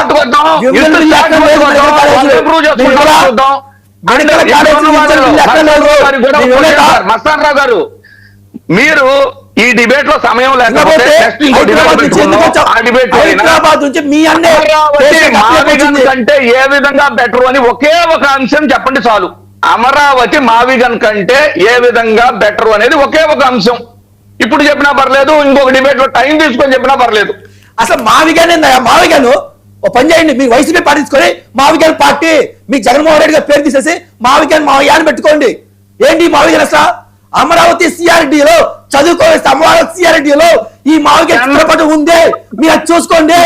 పట్టుకొద్దాం, మస్తాన్ రావు గారు, మీరు ఈ డిబేట్ లో సమయం లేకపోతే కంటే ఏ విధంగా బెటర్ అని ఒకే ఒక అంశం చెప్పండి చాలు. అమరావతి మావిగన్ కంటే ఏ విధంగా బెటర్ అనేది ఒకే ఒక అంశం. ఇప్పుడు చెప్పినా పర్లేదు, ఇంకొక డిబేట్ లో టైం తీసుకొని చెప్పినా పర్లేదు. అసలు మావిగన్ మావిగను ఓ పని చేయండి, మీ వైసీపీ పార్టీ తీసుకొని మావిగన్ పార్టీ, మీ జగన్మోహన్ రెడ్డి గారి పేరు తీసేసి మావిగన్ మావియాన్ని పెట్టుకోండి. ఏంటి మావిగన్ అసలు? అమరావతి సిఆర్డీలో చదువుకోవాలి, అమరావతి సిఆర్డీలో ఈ మావిగన్ చిత్రపటం ఉంది, మీరు అది చూసుకోండి.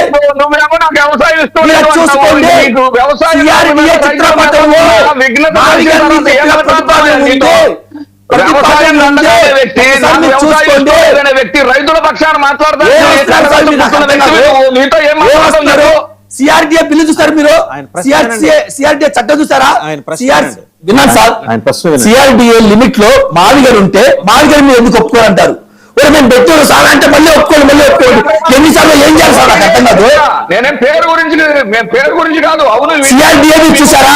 వ్యక్తి రైతుల పక్షాన మాట్లాడతారు. సిఆర్డీఏ బిల్లు చూస్తారు మీరు? సిఆర్డీఏ చట్టం చూసారా? విన్నాను సార్, సిఆర్డీఏ లిమిట్ లో మావిగన్ ఉంటే మావిగన్ మీరు ఎందుకు ఒప్పుకోరంటారు? మేము పెట్టారు సార్ అంటే మళ్ళీ ఒప్పుకోండి. ఎన్నిసార్లు ఏం చేయాలి సార్? నాకు అర్థం కాదు. నేనేం పేరు గురించి కాదు. అవును, సిఆర్డీఏ చూసారా?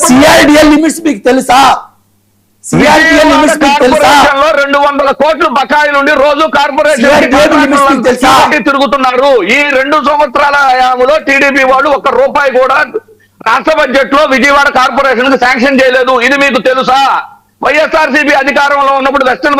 సిఆర్డీఏ లిమిట్స్ మీకు తెలుసా? 200 కోట్లు బకాయిలు ఉండి రోజు కార్పొరేషన్ తిరుగుతున్నారు. ఈ 2 సంవత్సరాల హయాంలో టీడీపీ వాళ్ళు ₹1 కూడా రాష్ట్ర బడ్జెట్ లో విజయవాడ కార్పొరేషన్ కు శాంక్షన్ చేయలేదు. ఇది మీకు తెలుసా? వైఎస్ఆర్సీపీ అధికారంలో ఉన్నప్పుడు వెస్టర్న్